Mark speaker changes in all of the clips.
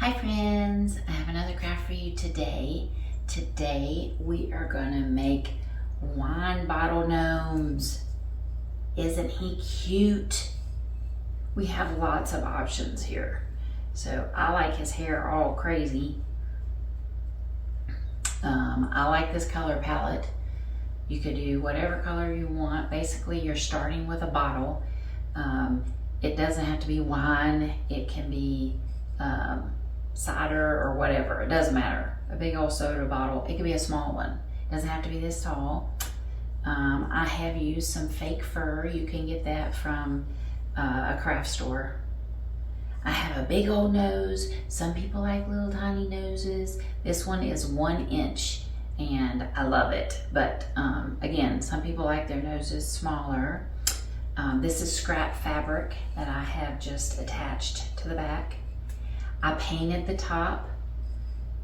Speaker 1: Hi friends, I have another craft for you today. Today we are gonna make wine bottle gnomes. Isn't he cute? We have lots of options here. So I like his hair all crazy. I like this color palette. You could do whatever color you want. Basically you're starting with a bottle. It doesn't have to be wine. It can be cider or whatever, it doesn't matter. A big old soda bottle, it could be a small one. It doesn't have to be this tall. I have used some fake fur. You can get that from a craft store. I have a big old nose. Some people like little tiny noses. This one is 1 inch and I love it. But again, some people like their noses smaller. This is scrap fabric that I have just attached to the back. I painted the top.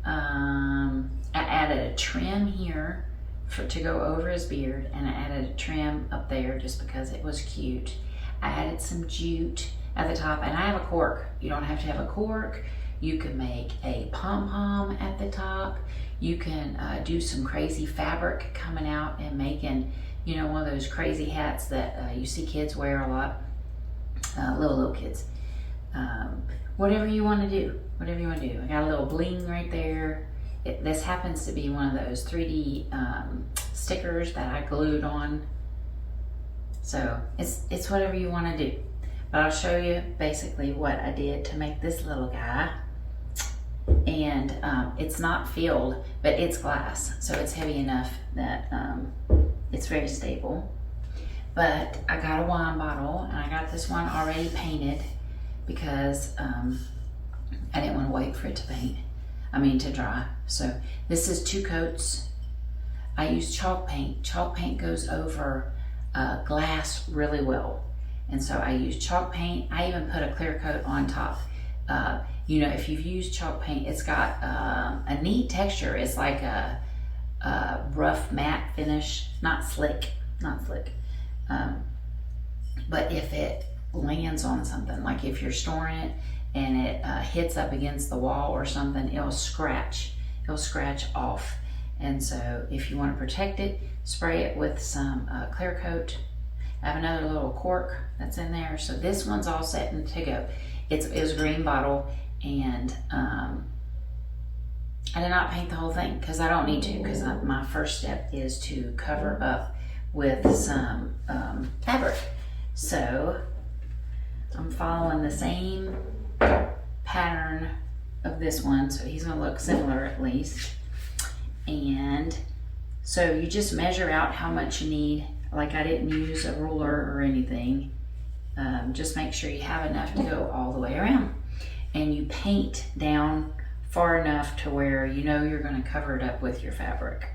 Speaker 1: I added a trim here to go over his beard, and I added a trim up there just because it was cute. I added some jute at the top, and I have a cork. You don't have to have a cork. You can make a pom-pom at the top. You can do some crazy fabric coming out and making, you know, one of those crazy hats that you see kids wear a lot, little kids. Whatever you want to do, whatever you want to do. I got a little bling right there. This happens to be one of those 3D stickers that I glued on. So it's whatever you want to do. But I'll show you basically what I did to make this little guy. And it's not filled, but it's glass. So it's heavy enough that it's very stable. But I got a wine bottle and I got this one already painted because I didn't want to wait for it to dry. So this is 2 coats. I use chalk paint. Chalk paint goes over glass really well. And so I use chalk paint. I even put a clear coat on top. You know, if you've used chalk paint, it's got a neat texture. It's like a rough matte finish, not slick. But if it lands on something, like if you're storing it and it hits up against the wall or something, it'll scratch off. And so if you want to protect it, spray it with some clear coat. I have another little cork that's in there. So this one's all set and to go. It was a green bottle, and I did not paint the whole thing because I don't need to, because my first step is to cover up with some fabric. So I'm following the same pattern of this one, so he's gonna look similar at least. And so you just measure out how much you need. Like I didn't use a ruler or anything. Just make sure you have enough to go all the way around. And you paint down far enough to where you know you're gonna cover it up with your fabric.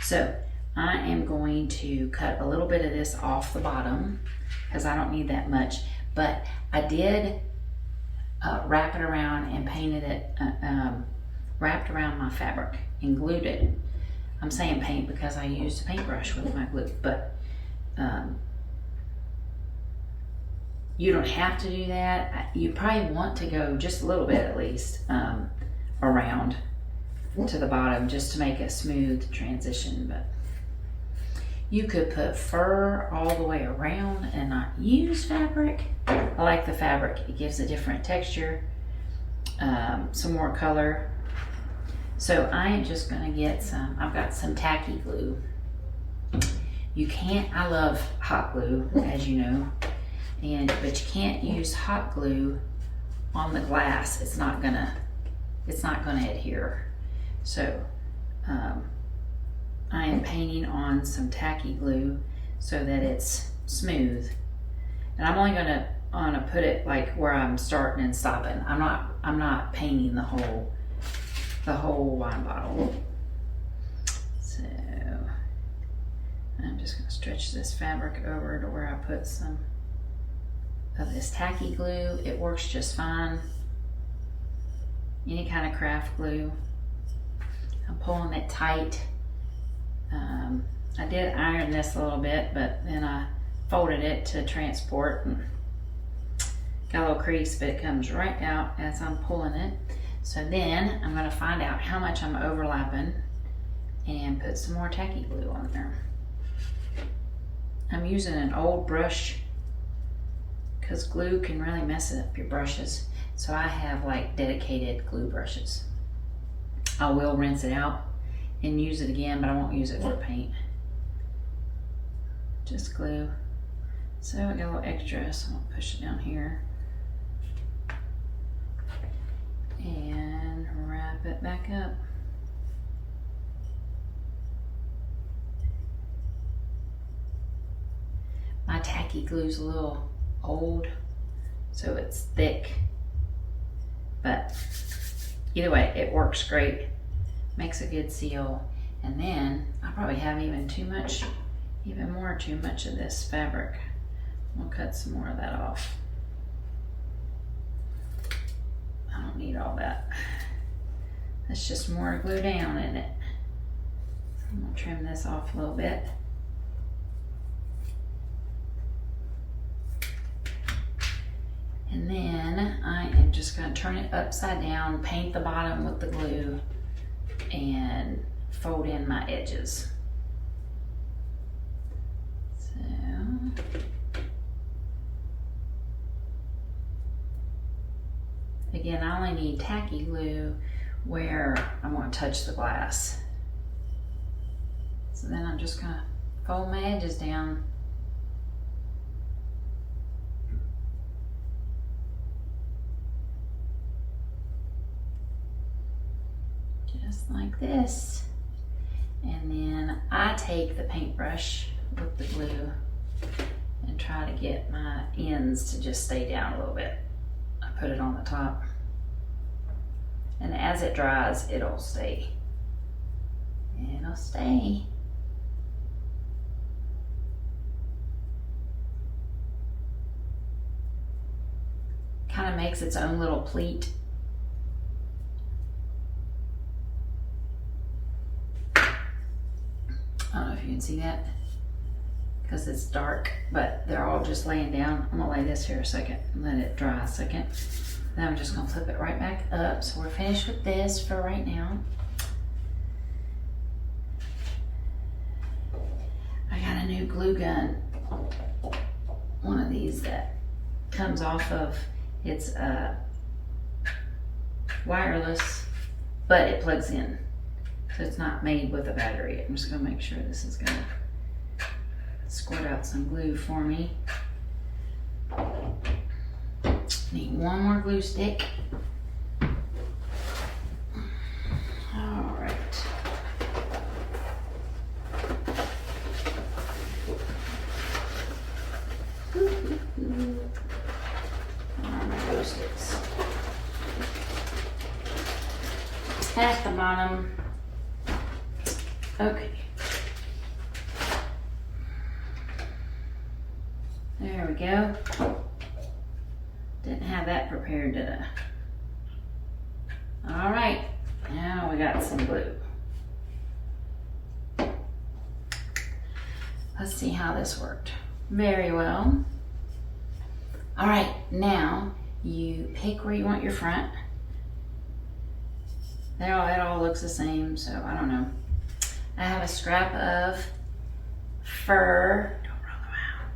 Speaker 1: So I am going to cut a little bit of this off the bottom because I don't need that much, but I did wrap it around and painted it, wrapped around my fabric and glued it. I'm saying paint because I used a paintbrush with my glue, but you don't have to do that. You probably want to go just a little bit at least around to the bottom just to make a smooth transition, but you could put fur all the way around and not use fabric. I like the fabric. It gives a different texture, some more color. So I am just gonna get some, I've got some tacky glue. I love hot glue, as you know, but you can't use hot glue on the glass. It's not gonna adhere. So I am painting on some tacky glue so that it's smooth. And I'm only gonna put it like where I'm starting and stopping. I'm not painting the whole wine bottle. So I'm just gonna stretch this fabric over to where I put some of this tacky glue. It works just fine. Any kind of craft glue. I'm pulling it tight. I did iron this a little bit, but then I folded it to transport, and Got a little crease, but it comes right out as I'm pulling it. So then I'm gonna find out how much I'm overlapping and put some more tacky glue on there. I'm using an old brush because glue can really mess up your brushes. So I have like dedicated glue brushes. I will rinse it out and use it again, but I won't use it for paint. Just glue. So I got a little extra, so I'm gonna push it down here. And wrap it back up. My tacky glue's a little old, so it's thick, but either way, it works great. Makes a good seal. And then I probably have even too much of this fabric. I'll cut some more of that off. I don't need all that. That's just more to glue down, isn't it? I'm gonna trim this off a little bit. And then I am just gonna turn it upside down, paint the bottom with the glue, and fold in my edges. So, again, I only need tacky glue where I'm gonna touch the glass. So then I'm just gonna fold my edges down. Just like this. And then I take the paintbrush with the glue and try to get my ends to just stay down a little bit. I put it on the top. And as it dries, it'll stay. It'll stay. Kind of makes its own little pleat. I don't know if you can see that because it's dark, but they're all just laying down. I'm gonna lay this here a second and let it dry a second. Then I'm just gonna flip it right back up. So we're finished with this for right now. I got a new glue gun. One of these that comes off of, it's wireless, but it plugs in. So it's not made with a battery. I'm just gonna make sure this is gonna squirt out some glue for me. Need one more glue stick. All right. Where are my glue sticks? At the bottom. Okay. There we go. Didn't have that prepared, did I? All right, now we got some glue. Let's see how this worked. Very well. All right, now you pick where you want your front. It all looks the same, so I don't know. I have a scrap of fur. Don't roll them out.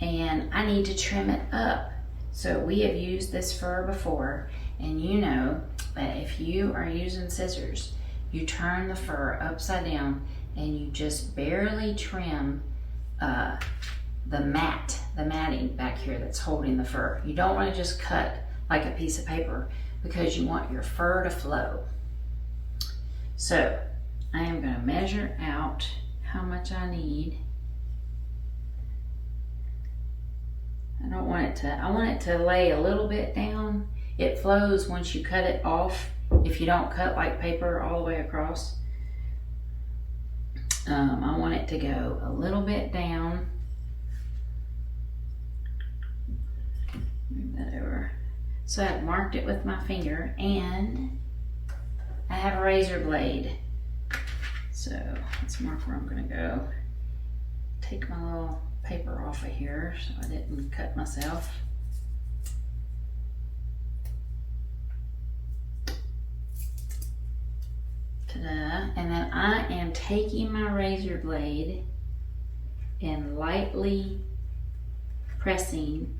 Speaker 1: And I need to trim it up. So we have used this fur before, and you know that if you are using scissors, you turn the fur upside down and you just barely trim the matting back here that's holding the fur. You don't want to just cut like a piece of paper because you want your fur to flow. So I am going to measure out how much I need. I want it to lay a little bit down. It flows once you cut it off. If you don't cut like paper all the way across. I want it to go a little bit down. Move that over. So I've marked it with my finger, and I have a razor blade. So let's mark where I'm gonna go. Take my little paper off of here so I didn't cut myself. am taking my razor blade and lightly pressing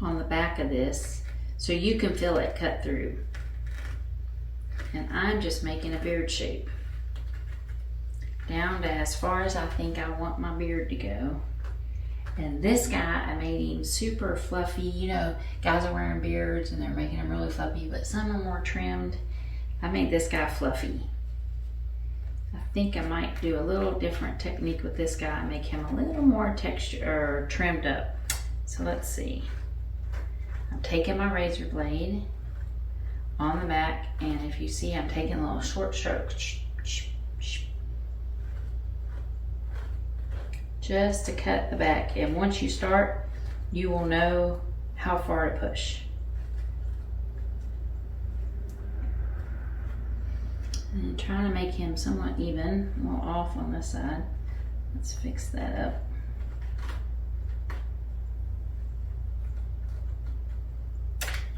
Speaker 1: on the back of this so you can feel it cut through. And I'm just making a beard shape down to as far as I think I want my beard to go. And this guy, I made him super fluffy. You know, guys are wearing beards and they're making them really fluffy, but some are more trimmed. I made this guy fluffy. I think I might do a little different technique with this guy and make him a little more texture or trimmed up. So let's see. I'm taking my razor blade on the back, and if you see, I'm taking little short strokes just to cut the back. And once you start, you will know how far to push. And trying to make him somewhat even, a little off on this side. Let's fix that up.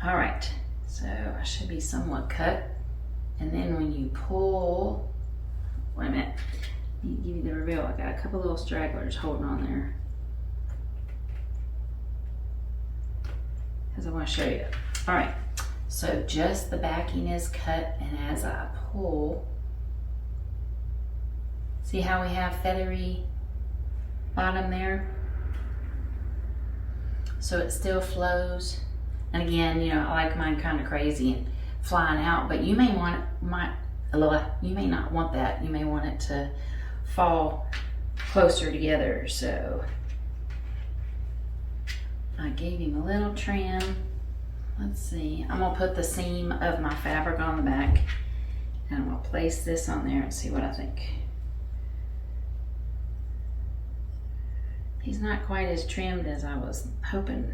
Speaker 1: All right, so I should be somewhat cut. And then when you pull, wait a minute, I need to give you the reveal. I got a couple little stragglers holding on there, because I want to show you. All right, so just the backing is cut, and as I pull, see how we have feathery bottom there? So it still flows. And again, you know, I like mine kind of crazy and flying out, but you may you may not want that. You may want it to fall closer together. So I gave him a little trim. Let's see, I'm gonna put the seam of my fabric on the back, and I'm gonna place this on there and see what I think. He's not quite as trimmed as I was hoping.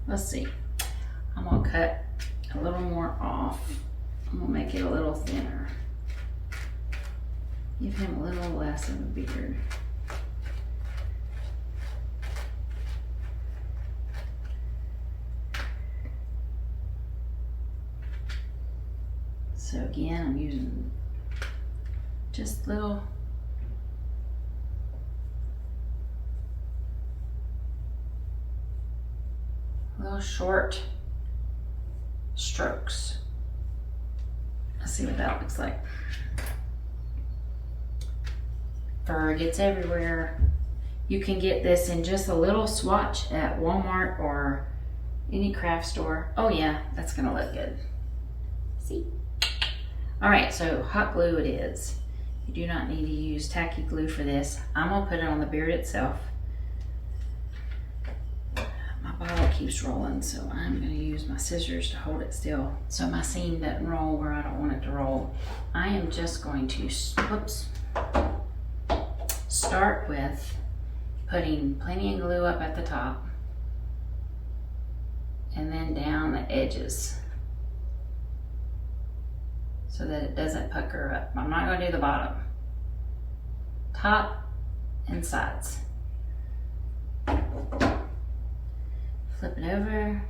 Speaker 1: Let's see. I'm gonna cut a little more off. I'm gonna make it a little thinner. Give him a little less of a beard. So again, I'm using just little short strokes. Let's see what that looks like. Fur gets everywhere. You can get this in just a little swatch at Walmart or any craft store. Oh yeah, that's gonna look good. See? All right, so hot glue it is. You do not need to use tacky glue for this. I'm gonna put it on the beard itself. My bottle keeps rolling, so I'm gonna use my scissors to hold it still so my seam doesn't roll where I don't want it to roll. I am just going to, start with putting plenty of glue up at the top and then down the edges so that it doesn't pucker up. I'm not gonna do the bottom. Top and sides. Flip it over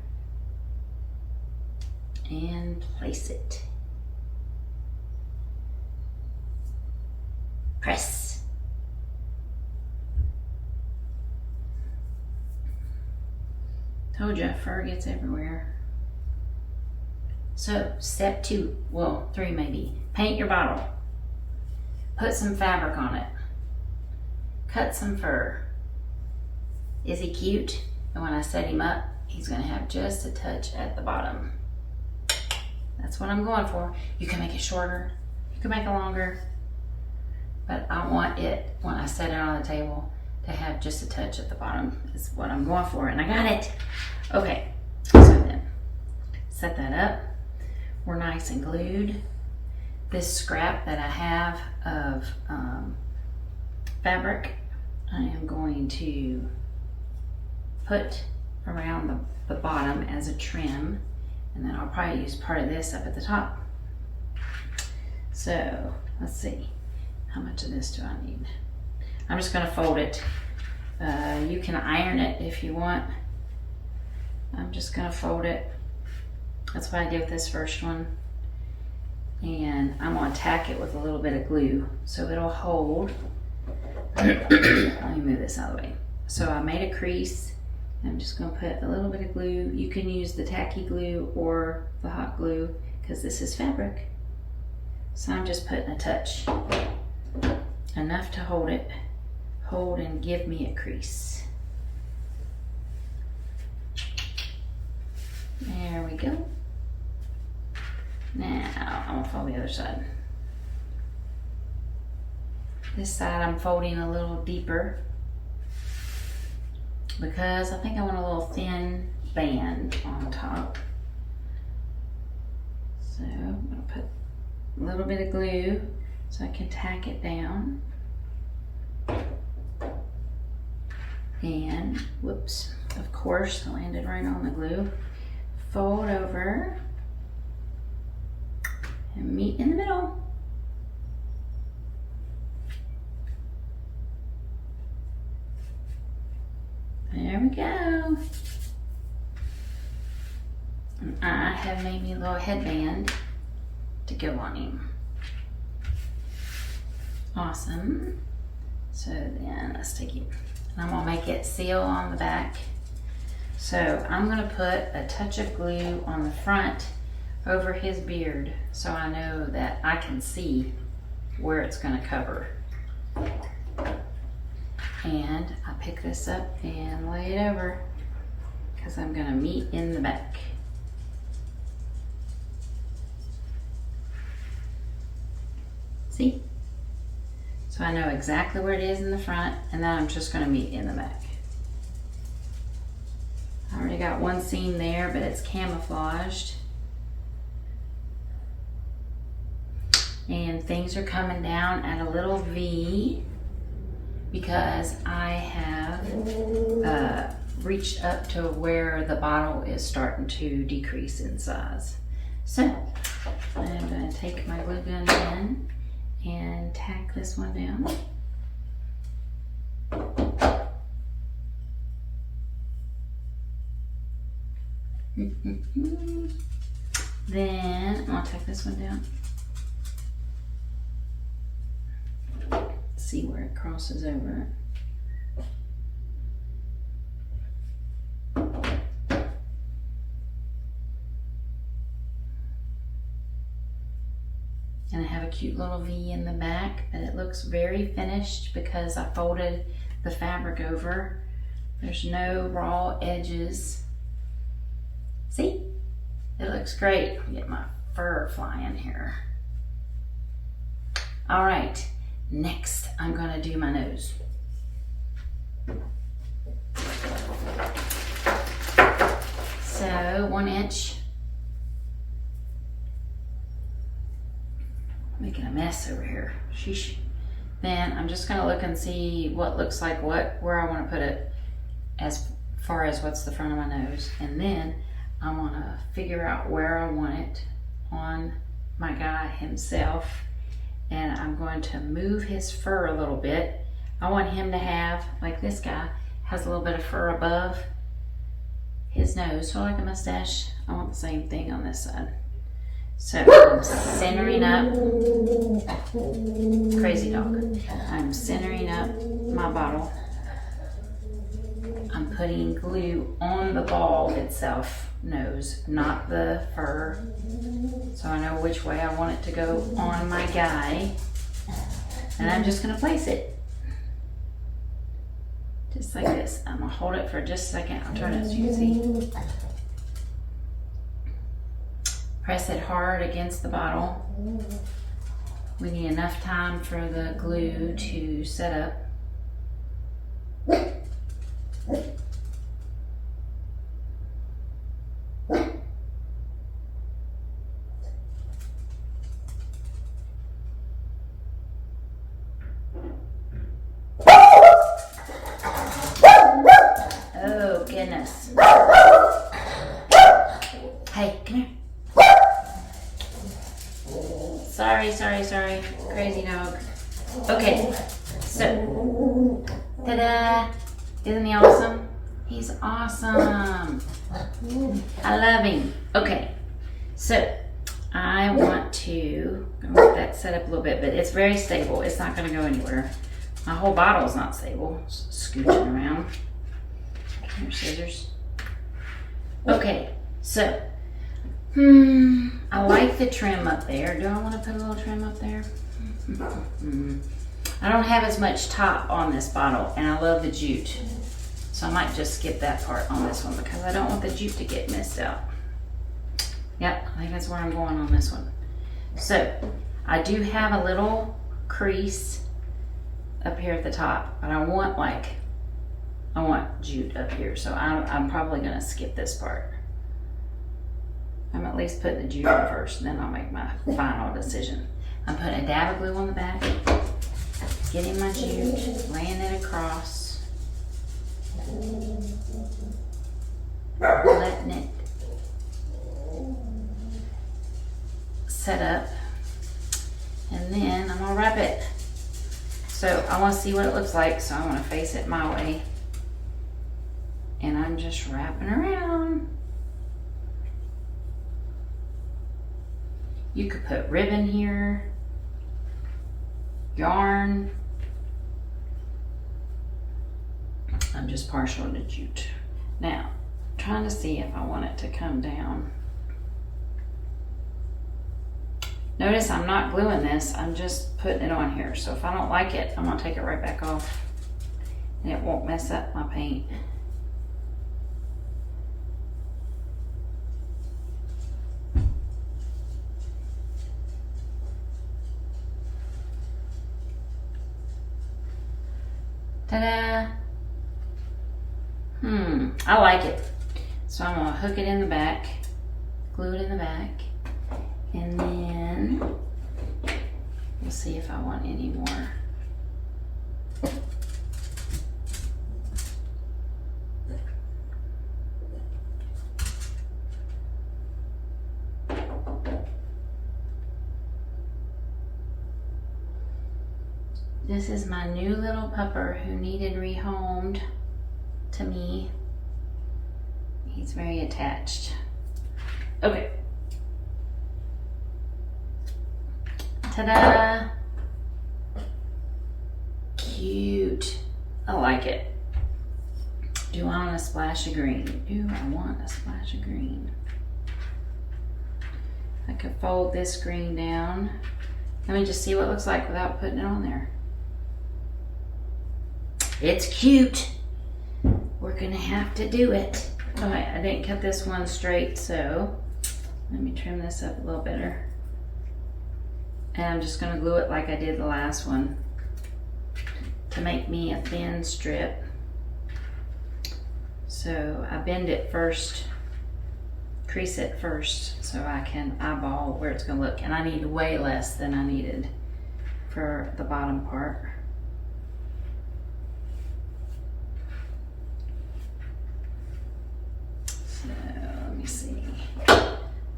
Speaker 1: and place it. Press. Told you, fur gets everywhere. So step 2, well 3 maybe, paint your bottle. Put some fabric on it. Cut some fur. Is he cute? And when I set him up, he's gonna have just a touch at the bottom. That's what I'm going for. You can make it shorter, you can make it longer, but I want it, when I set it on the table, to have just a touch at the bottom is what I'm going for, and I got it. Okay, so then, set that up. We're nice and glued. This scrap that I have of fabric, I am going to put around the bottom as a trim, and then I'll probably use part of this up at the top. So let's see, how much of this do I need? I'm just gonna fold it. You can iron it if you want. I'm just gonna fold it. That's what I did with this first one. And I'm gonna tack it with a little bit of glue so it'll hold. Let me move this out of the way. So I made a crease. I'm just gonna put a little bit of glue. You can use the tacky glue or the hot glue because this is fabric. So I'm just putting a touch, enough to hold it, hold and give me a crease. There we go. Now I'm gonna fold the other side. This side I'm folding a little deeper because I think I want a little thin band on top. So I'm gonna put a little bit of glue so I can tack it down. And whoops, of course, I landed right on the glue. Fold over and meet in the middle. There we go. And I have made me a little headband to go on him. Awesome. So then let's take it, and I'm gonna make it seal on the back. So I'm gonna put a touch of glue on the front over his beard so I know that I can see where it's gonna cover. And I pick this up and lay it over because I'm gonna meet in the back. See? So I know exactly where it is in the front, and then I'm just gonna meet in the back. I already got one seam there, but it's camouflaged. And things are coming down at a little V because I have reached up to where the bottle is starting to decrease in size. So I'm gonna take my glue gun in and tack this one down. Then I'll tack this one down. See where it crosses over. And I have a cute little V in the back, and it looks very finished because I folded the fabric over. There's no raw edges. See? It looks great. Get my fur flying here. All right, next I'm gonna do my nose. So 1 inch. Making a mess over here. Sheesh. Then I'm just gonna look and see what looks like what, where I wanna put it as far as what's the front of my nose. And then I wanna figure out where I want it on my guy himself. And I'm going to move his fur a little bit. I want him to have, like this guy, has a little bit of fur above his nose, so like a mustache. I want the same thing on this side. So I'm centering up, crazy dog. I'm centering up my bottle. I'm putting glue on the ball itself, nose, not the fur. So I know which way I want it to go on my guy. And I'm just gonna place it. Just like this. I'm gonna hold it for just a second. I'll turn it so you can see. Press it hard against the bottle. We need enough time for the glue to set up. Oh goodness. Hey, come here. Sorry, crazy dog. Okay, so, ta-da! Isn't he awesome? He's awesome. I love him. Okay, so I want to let that set up a little bit, but it's very stable. It's not going to go anywhere. My whole bottle's not stable. Scooching around. Here's scissors. Okay, so I like the trim up there. Do I want to put a little trim up there? I don't have as much top on this bottle, and I love the jute. So I might just skip that part on this one because I don't want the jute to get missed out. Yep, I think that's where I'm going on this one. So I do have a little crease up here at the top, but I want jute up here, so I'm probably gonna skip this part. I'm at least putting the jute in first, and then I'll make my final decision. I'm putting a dab of glue on the back, getting my jute, laying it across, letting it set up, and then I'm gonna wrap it. So I want to see what it looks like, so I'm going to face it my way, and I'm just wrapping around. You could put ribbon here, yarn. I'm just partial to jute. Now, I'm trying to see if I want it to come down. Notice I'm not gluing this, I'm just putting it on here. So if I don't like it, I'm gonna take it right back off and it won't mess up my paint. Ta-da! I like it. So I'm gonna hook it in the back, glue it in the back, and then we'll see if I want any more. This is my new little pupper who needed rehomed to me. He's very attached. Okay. Ta-da! Cute. I like it. Do I want a splash of green? Do I want a splash of green? I could fold this green down. Let me just see what it looks like without putting it on there. It's cute. We're gonna have to do it. All right, I didn't cut this one straight, so let me trim this up a little better. And I'm just gonna glue it like I did the last one to make me a thin strip. So I bend it first, crease it first, so I can eyeball where it's gonna look. And I need way less than I needed for the bottom part. So let me see.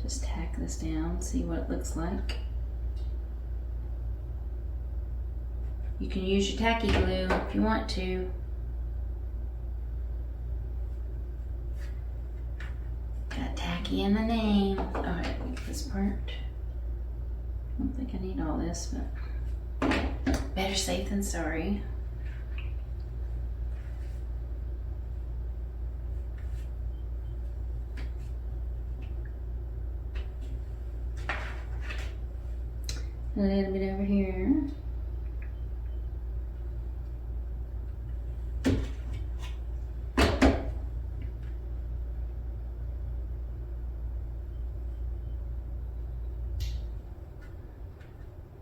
Speaker 1: Just tack this down, see what it looks like. You can use your tacky glue if you want to. Got tacky in the name. All right, this part. I don't think I need all this, but better safe than sorry. A little bit over here.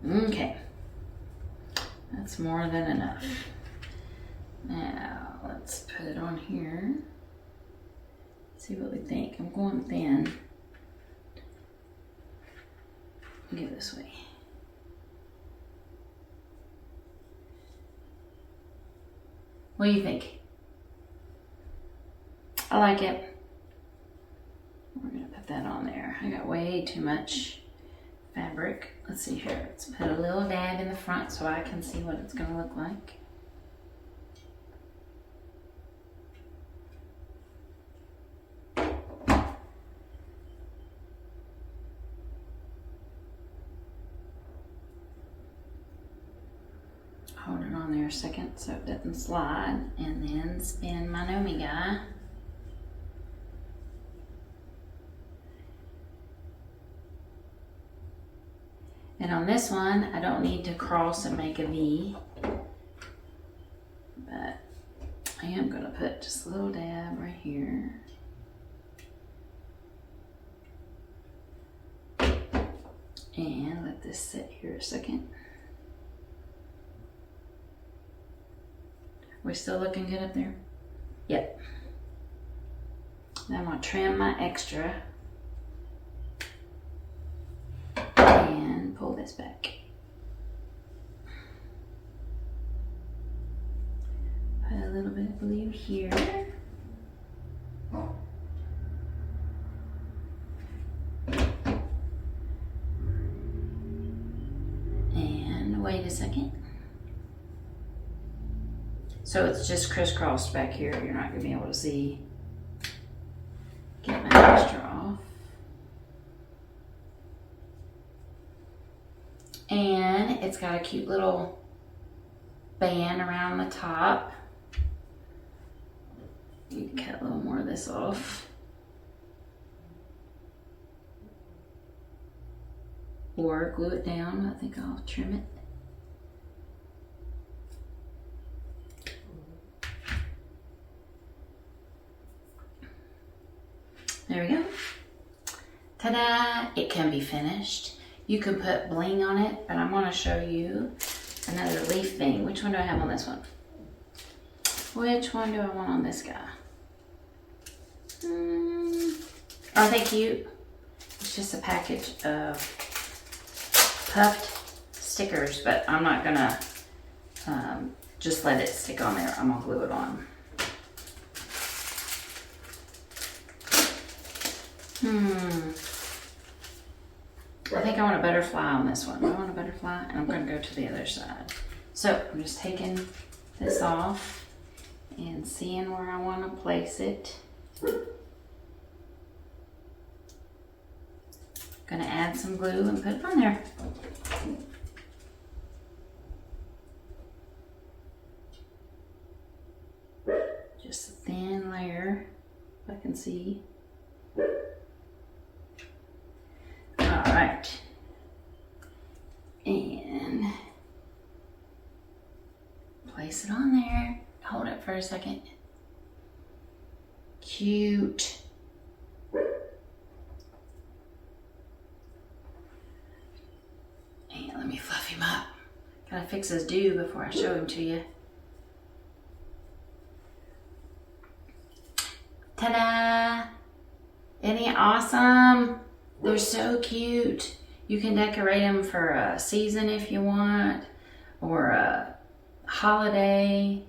Speaker 1: Okay, that's more than enough. Now let's put it on here. See what we think. I'm going thin. Go this way. What do you think? I like it. We're gonna put that on there. I got way too much fabric. Let's see here. Let's put a little dab in the front so I can see what it's gonna look like. on there a second so it doesn't slide, and then spin my Gnome guy. And on this one, I don't need to cross and make a V, but I am going to put just a little dab right here. And let this sit here a second. We're still looking good up there? Yep. Now I'm going to trim my extra and pull this back. Put a little bit of blue here. And wait a second. So it's just crisscrossed back here. You're not going to be able to see. Get my extra off. And it's got a cute little band around the top. Need to cut a little more of this off. Or glue it down. I think I'll trim it. There we go. Ta-da! It can be finished. You can put bling on it, but I'm going to show you another leaf thing. Which one do I have on this one? Which one do I want on this guy? Aren't they cute? It's just a package of puffed stickers, but I'm not going to just let it stick on there. I'm going to glue it on. I think I want a butterfly on this one. I want a butterfly, and I'm going to go to the other side. So I'm just taking this off and seeing where I want to place it. Going to add some glue and put it on there. Just a thin layer, if I can see. Alright, and place it on there. Hold it for a second. Cute. And let me fluff him up. Gotta fix his dew before I show him to you. Ta-da! Isn't he awesome? They're so cute. You can decorate them for a season if you want, or a holiday,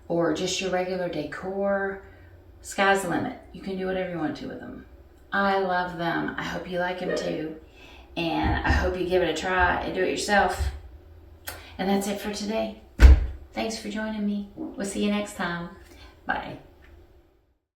Speaker 1: or just your regular decor. Sky's the limit. You can do whatever you want to with them. I love them. I hope you like them too. And I hope you give it a try and do it yourself. And that's it for today. Thanks for joining me. We'll see you next time. Bye.